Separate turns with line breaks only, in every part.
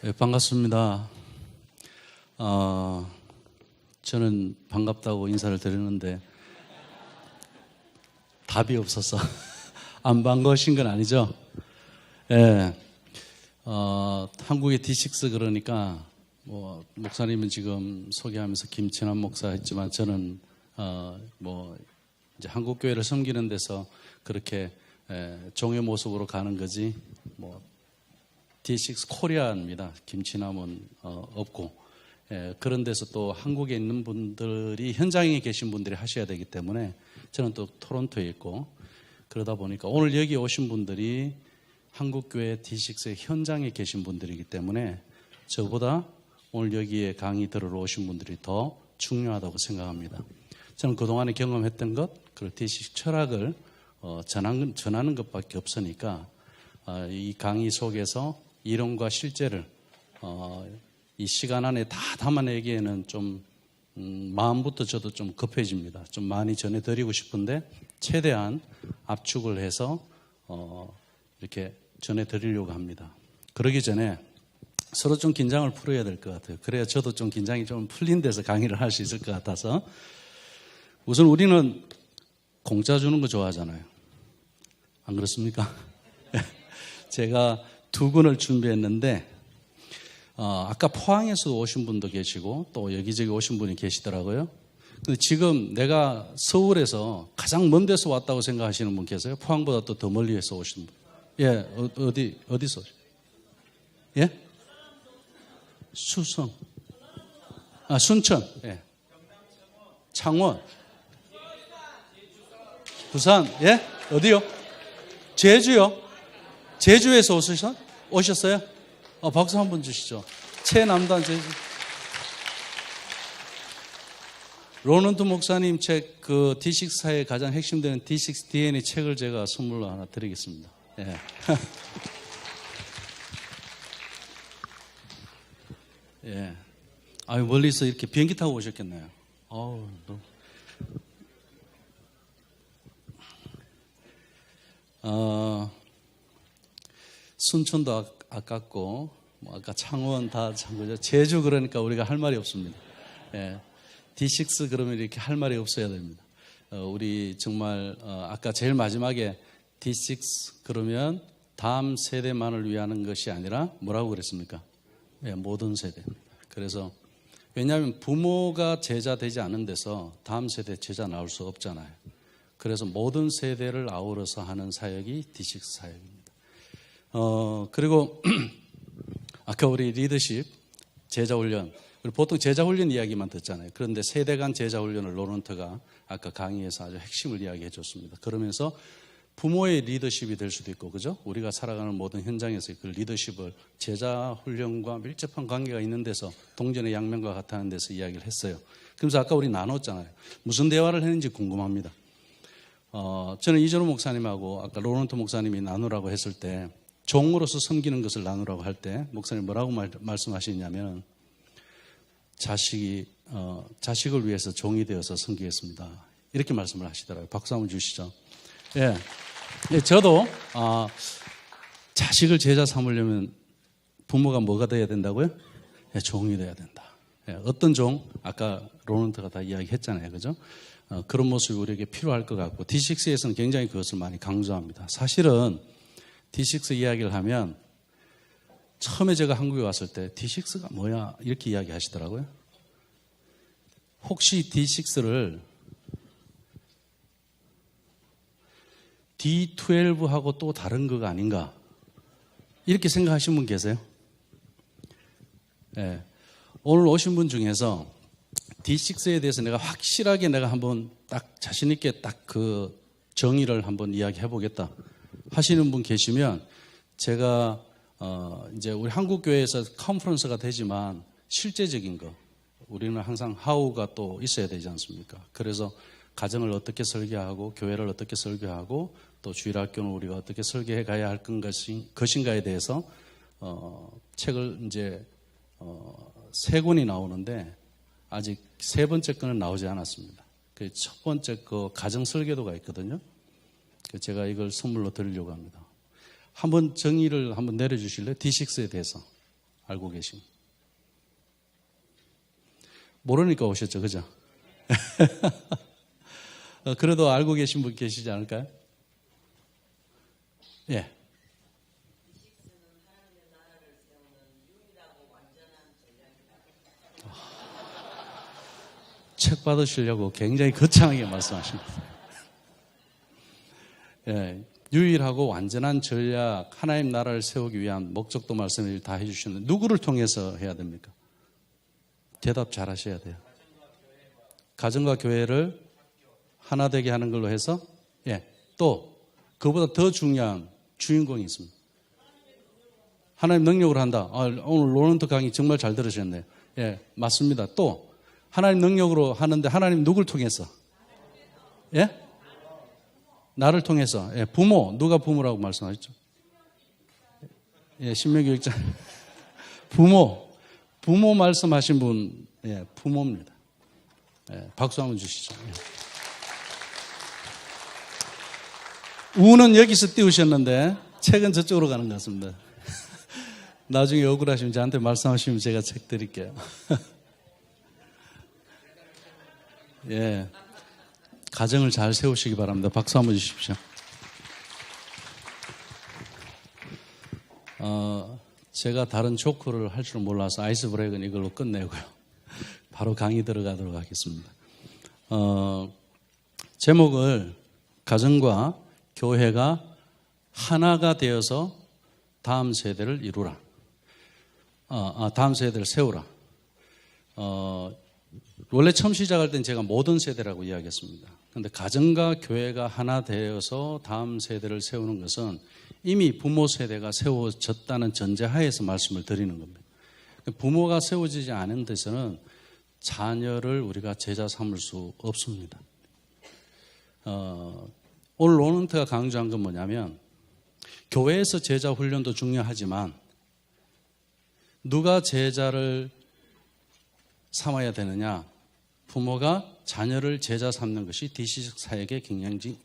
네, 반갑습니다. 저는 반갑다고 인사를 드리는데 답이 없어서 안 반가우신 건 아니죠? 예. 한국의 D6 그러니까 목사님은 지금 소개하면서 김친환 목사 했지만 저는 이제 한국 교회를 섬기는 데서 그렇게 종의 모습으로 가는 거지 D6 코리아입니다. 김치남은 없고 그런 데서 또 한국에 있는 분들이 현장에 계신 분들이 하셔야 되기 때문에 저는 또 토론토에 있고 그러다 보니까 오늘 여기 오신 분들이 한국교회 D6의 현장에 계신 분들이기 때문에 저보다 오늘 여기에 강의 들으러 오신 분들이 더 중요하다고 생각합니다. 저는 그동안에 경험했던 것, 그 D6 철학을 전하는 것밖에 없으니까 이 강의 속에서 이론과 실제를 이 시간 안에 다 담아내기에는 좀 마음부터 저도 좀 급해집니다. 좀 많이 전해드리고 싶은데 최대한 압축을 해서 이렇게 전해드리려고 합니다. 그러기 전에 서로 좀 긴장을 풀어야 될 것 같아요. 그래야 저도 좀 긴장이 좀 풀린 데서 강의를 할 수 있을 것 같아서 우선 우리는 공짜 주는 거 좋아하잖아요. 안 그렇습니까? 제가 두 권을 준비했는데 아까 포항에서 오신 분도 계시고 또 여기저기 오신 분이 계시더라고요. 근데 지금 내가 서울에서 가장 먼 데서 왔다고 생각하시는 분 계세요? 포항보다 또 더 멀리에서 오신 분. 예, 어디서? 예? 수성. 순천. 예. 창원. 부산. 예? 어디요? 제주요? 제주에서 오셨어요? 박수 한번 주시죠. 최남단 제주. 로넌트 목사님 책, 그 D6 사의 가장 핵심되는 D6 DNA 책을 제가 선물로 하나 드리겠습니다. 예. 예. 아유, 멀리서 이렇게 비행기 타고 오셨겠네요. 어우, 순천도 아깝고, 아까 창원 다 참고죠. 제주 그러니까 우리가 할 말이 없습니다. 예. D6 그러면 이렇게 할 말이 없어야 됩니다. 우리 정말, 아까 제일 마지막에 D6 그러면 다음 세대만을 위하는 것이 아니라 뭐라고 그랬습니까? 예, 모든 세대입니다. 그래서 왜냐하면 부모가 제자 되지 않은 데서 다음 세대 제자 나올 수 없잖아요. 그래서 모든 세대를 아우러서 하는 사역이 D6 사역입니다. 그리고 아까 우리 리더십, 제자훈련, 우리 보통 제자훈련 이야기만 듣잖아요. 그런데 세대 간 제자훈련을 로넌트가 아까 강의에서 아주 핵심을 이야기해 줬습니다. 그러면서 부모의 리더십이 될 수도 있고, 그죠? 우리가 살아가는 모든 현장에서 그 리더십을 제자훈련과 밀접한 관계가 있는 데서 동전의 양면과 같다는 데서 이야기를 했어요. 그래서 아까 우리 나눴잖아요. 무슨 대화를 했는지 궁금합니다. 저는 이전호 목사님하고 아까 로넌트 목사님이 나누라고 했을 때 종으로서 섬기는 것을 나누라고 할 때 목사님 뭐라고 말씀하시냐면 자식을 위해서 종이 되어서 섬기겠습니다. 이렇게 말씀을 하시더라고요. 박수 한번 주시죠. 예. 예, 저도 자식을 제자 삼으려면 부모가 뭐가 돼야 된다고요? 예, 종이 돼야 된다. 예, 어떤 종? 아까 로넌트가 다 이야기했잖아요. 그죠? 그런 모습이 우리에게 필요할 것 같고 D6에서는 굉장히 그것을 많이 강조합니다. 사실은 D6 이야기를 하면 처음에 제가 한국에 왔을 때 D6가 뭐야? 이렇게 이야기하시더라고요. 혹시 D6를 D12하고 또 다른 거가 아닌가? 이렇게 생각하시는 분 계세요? 네. 오늘 오신 분 중에서 D6에 대해서 내가 확실하게 내가 한번 딱 자신있게 딱 그 정의를 한번 이야기해 보겠다 하시는 분 계시면 제가 이제 우리 한국교회에서 컨퍼런스가 되지만 실제적인 거 우리는 항상 하우가 또 있어야 되지 않습니까? 그래서 가정을 어떻게 설계하고 교회를 어떻게 설계하고 또 주일학교는 우리가 어떻게 설계해 가야 할 것인가에 대해서 책을 이제 3권이 나오는데 아직 3번째 건은 나오지 않았습니다. 그 첫 번째 그 가정 설계도가 있거든요. 제가 이걸 선물로 드리려고 합니다. 한번 정의를 한번 내려주실래요? D6에 대해서 알고 계신. 모르니까 오셨죠, 그죠? 그래도 알고 계신 분 계시지 않을까요? 예. 책 받으시려고 굉장히 거창하게 말씀하십니다. 예, 유일하고 완전한 전략, 하나님 나라를 세우기 위한 목적도 말씀을 다 해주셨는데 누구를 통해서 해야 됩니까? 대답 잘 하셔야 돼요. 가정과 교회를 하나 되게 하는 걸로 해서 또 그보다 더 중요한 주인공이 있습니다. 하나님 능력으로 한다. 오늘 로런트 강의 정말 잘 들으셨네요. 예, 맞습니다. 또 하나님 능력으로 하는데 하나님 누굴 통해서? 예? 나를 통해서. 예, 부모. 누가 부모라고 말씀하셨죠? 예, 신명기 6장. 부모 말씀하신 분, 예, 부모입니다. 예, 박수 한번 주시죠. 예. 우는 여기서 띄우셨는데 책은 저쪽으로 가는 것 같습니다. 나중에 억울하시면 저한테 말씀하시면 제가 책 드릴게요. 예, 가정을 잘 세우시기 바랍니다. 박수 한번 주십시오. 제가 다른 조크를 할 줄은 몰라서 아이스 브레이크는 이걸로 끝내고요. 바로 강의 들어가도록 하겠습니다. 제목을 가정과 교회가 하나가 되어서 다음 세대를 이루라. 다음 세대를 세우라. 원래 처음 시작할 땐 제가 모든 세대라고 이야기했습니다. 그런데 가정과 교회가 하나 되어서 다음 세대를 세우는 것은 이미 부모 세대가 세워졌다는 전제하에서 말씀을 드리는 겁니다. 부모가 세워지지 않은 데서는 자녀를 우리가 제자 삼을 수 없습니다. 오늘 로넌트가 강조한 건 뭐냐면 교회에서 제자 훈련도 중요하지만 누가 제자를 삼아야 되느냐? 부모가 자녀를 제자 삼는 것이 디시식 사역의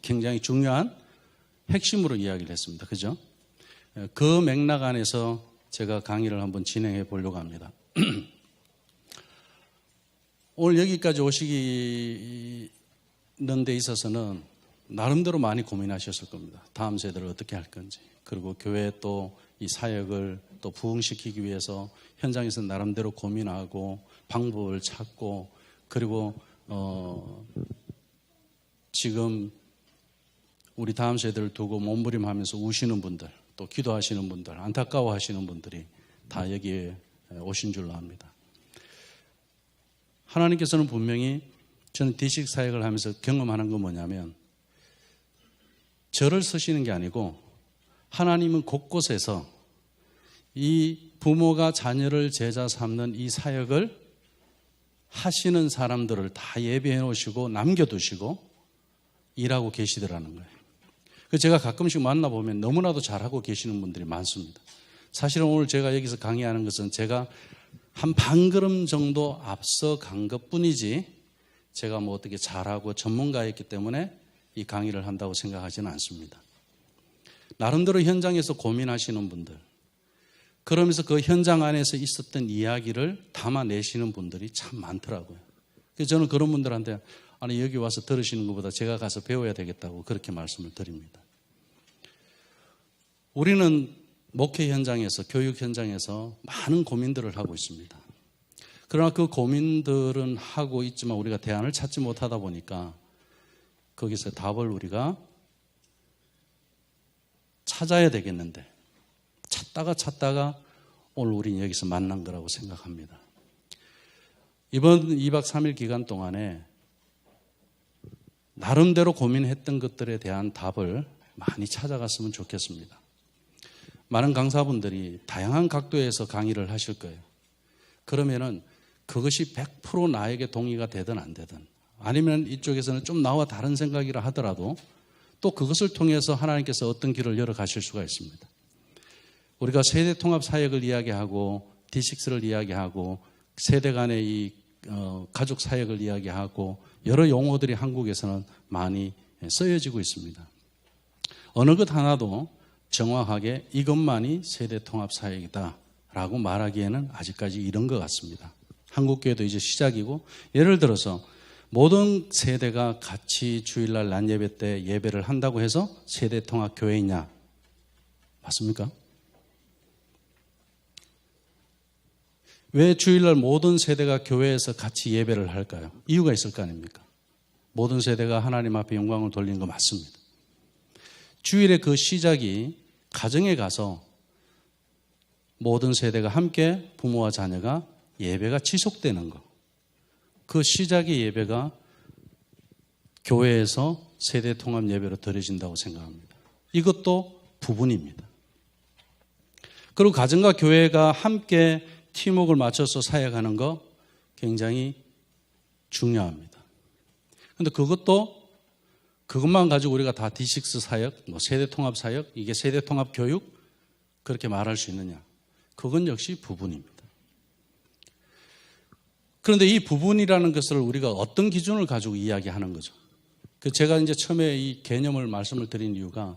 굉장히 중요한 핵심으로 이야기를 했습니다. 그죠? 그 맥락 안에서 제가 강의를 한번 진행해 보려고 합니다. 오늘 여기까지 오시는 데 있어서는 나름대로 많이 고민하셨을 겁니다. 다음 세대를 어떻게 할 건지. 그리고 교회 또 이 사역을 또 부흥시키기 위해서 현장에서 나름대로 고민하고 방법을 찾고 그리고 지금 우리 다음 세대를 두고 몸부림하면서 우시는 분들 또 기도하시는 분들 안타까워하시는 분들이 다 여기에 오신 줄로 압니다. 하나님께서는 분명히 저는 디식 사역을 하면서 경험하는 건 뭐냐면 저를 쓰시는 게 아니고 하나님은 곳곳에서 이 부모가 자녀를 제자 삼는 이 사역을 하시는 사람들을 다 예비해 놓으시고 남겨두시고 일하고 계시더라는 거예요. 제가 가끔씩 만나보면 너무나도 잘하고 계시는 분들이 많습니다. 사실은 오늘 제가 여기서 강의하는 것은 제가 한 반 걸음 정도 앞서 간 것뿐이지 제가 뭐 어떻게 잘하고 전문가였기 때문에 이 강의를 한다고 생각하지는 않습니다. 나름대로 현장에서 고민하시는 분들, 그러면서 그 현장 안에서 있었던 이야기를 담아내시는 분들이 참 많더라고요. 그래서 저는 그런 분들한테 아니 여기 와서 들으시는 것보다 제가 가서 배워야 되겠다고 그렇게 말씀을 드립니다. 우리는 목회 현장에서 교육 현장에서 많은 고민들을 하고 있습니다. 그러나 그 고민들은 하고 있지만 우리가 대안을 찾지 못하다 보니까 거기서 답을 우리가 찾아야 되겠는데 찾다가 오늘 우리는 여기서 만난 거라고 생각합니다. 이번 2박 3일 기간 동안에 나름대로 고민했던 것들에 대한 답을 많이 찾아갔으면 좋겠습니다. 많은 강사분들이 다양한 각도에서 강의를 하실 거예요. 그러면은 그것이 100% 나에게 동의가 되든 안 되든 아니면 이쪽에서는 좀 나와 다른 생각이라 하더라도 또 그것을 통해서 하나님께서 어떤 길을 열어 가실 수가 있습니다. 우리가 세대 통합 사역을 이야기하고 D6를 이야기하고 세대 간의 이 가족 사역을 이야기하고 여러 용어들이 한국에서는 많이 쓰여지고 있습니다. 어느 것 하나도 정확하게 이것만이 세대 통합 사역이다 라고 말하기에는 아직까지 이른 것 같습니다. 한국교회도 이제 시작이고, 예를 들어서 모든 세대가 같이 주일날 낮예배 때 예배를 한다고 해서 세대통합교회이냐? 맞습니까? 왜 주일날 모든 세대가 교회에서 같이 예배를 할까요? 이유가 있을 거 아닙니까? 모든 세대가 하나님 앞에 영광을 돌리는 거 맞습니다. 주일의 그 시작이 가정에 가서 모든 세대가 함께 부모와 자녀가 예배가 지속되는 것. 그 시작의 예배가 교회에서 세대 통합 예배로 드려진다고 생각합니다. 이것도 부분입니다. 그리고 가정과 교회가 함께 팀워크를 맞춰서 사역하는 거 굉장히 중요합니다. 그런데 그것만 가지고 우리가 다 D6 사역, 세대 통합 사역, 이게 세대 통합 교육 그렇게 말할 수 있느냐? 그건 역시 부분입니다. 그런데 이 부분이라는 것을 우리가 어떤 기준을 가지고 이야기하는 거죠? 제가 이제 처음에 이 개념을 말씀을 드린 이유가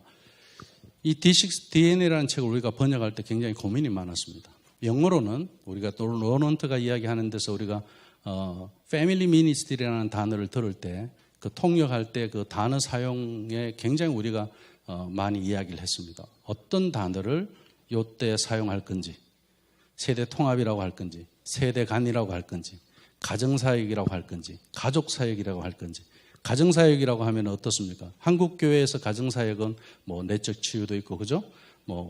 이 D6 DNA라는 책을 우리가 번역할 때 굉장히 고민이 많았습니다. 영어로는 우리가 또 로넌트가 이야기하는 데서 우리가 패밀리 미니스트리라는 단어를 들을 때 그 통역할 때 그 단어 사용에 굉장히 우리가 많이 이야기를 했습니다. 어떤 단어를 이때 사용할 건지, 세대 통합이라고 할 건지, 세대 간이라고 할 건지, 가정사역이라고 할 건지, 가족사역이라고 할 건지. 가정사역이라고 하면 어떻습니까? 한국교회에서 가정사역은 내적 치유도 있고, 그죠?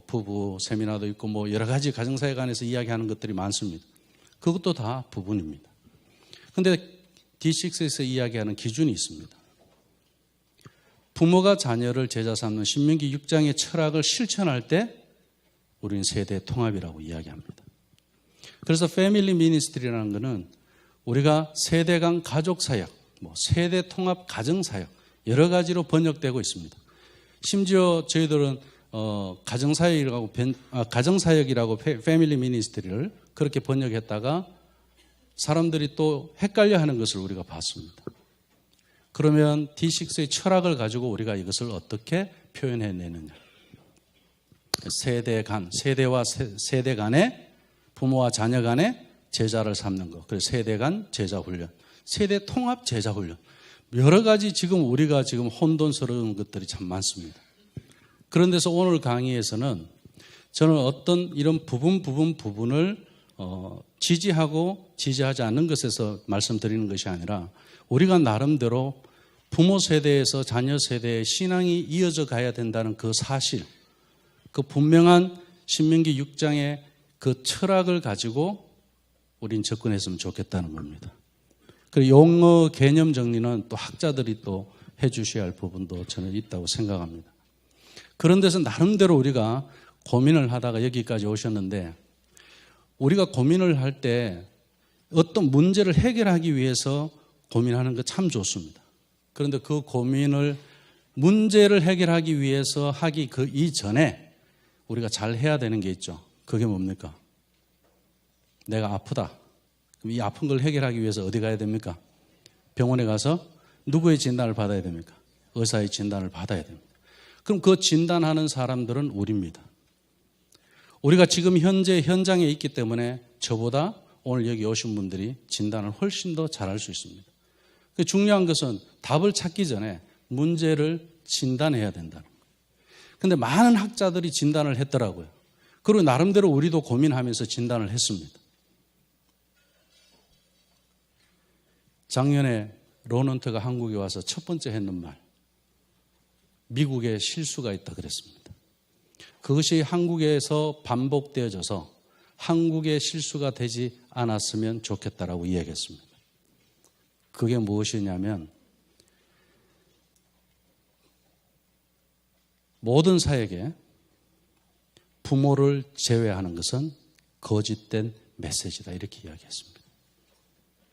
부부 세미나도 있고, 여러 가지 가정사역 안에서 이야기하는 것들이 많습니다. 그것도 다 부분입니다. 그런데 D6에서 이야기하는 기준이 있습니다. 부모가 자녀를 제자 삼는 신명기 6장의 철학을 실천할 때 우리는 세대 통합이라고 이야기합니다. 그래서 패밀리 미니스트리라는 것은 우리가 세대 간 가족 사역, 세대 통합 가정 사역 여러 가지로 번역되고 있습니다. 심지어 저희들은 가정사역이라고 패밀리 미니스트리를 그렇게 번역했다가 사람들이 또 헷갈려 하는 것을 우리가 봤습니다. 그러면 D6의 철학을 가지고 우리가 이것을 어떻게 표현해내느냐. 세대 간, 세대와 세대 간에 부모와 자녀 간에 제자를 삼는 것. 그래서 세대 간 제자 훈련, 세대 통합 제자 훈련. 여러 가지 지금 우리가 지금 혼돈스러운 것들이 참 많습니다. 그런 데서 오늘 강의에서는 저는 어떤 이런 부분을 지지하고 지지하지 않는 것에서 말씀드리는 것이 아니라 우리가 나름대로 부모 세대에서 자녀 세대의 신앙이 이어져 가야 된다는 그 사실, 그 분명한 신명기 6장의 그 철학을 가지고 우린 접근했으면 좋겠다는 겁니다. 그리고 용어 개념 정리는 또 학자들이 또 해 주셔야 할 부분도 저는 있다고 생각합니다. 그런 데서 나름대로 우리가 고민을 하다가 여기까지 오셨는데, 우리가 고민을 할 때 어떤 문제를 해결하기 위해서 고민하는 거 참 좋습니다. 그런데 그 문제를 해결하기 위해서 하기 그 이전에 우리가 잘 해야 되는 게 있죠. 그게 뭡니까? 내가 아프다. 그럼 이 아픈 걸 해결하기 위해서 어디 가야 됩니까? 병원에 가서 누구의 진단을 받아야 됩니까? 의사의 진단을 받아야 됩니다. 그럼 그 진단하는 사람들은 우리입니다. 우리가 지금 현재 현장에 있기 때문에 저보다 오늘 여기 오신 분들이 진단을 훨씬 더 잘할 수 있습니다. 중요한 것은 답을 찾기 전에 문제를 진단해야 된다는 거예요. 그런데 많은 학자들이 진단을 했더라고요. 그리고 나름대로 우리도 고민하면서 진단을 했습니다. 작년에 로넌트가 한국에 와서 첫 번째 했는 말, 미국에 실수가 있다 그랬습니다. 그것이 한국에서 반복되어져서 한국의 실수가 되지 않았으면 좋겠다라고 이야기했습니다. 그게 무엇이냐면 모든 사역에 부모를 제외하는 것은 거짓된 메시지다, 이렇게 이야기했습니다.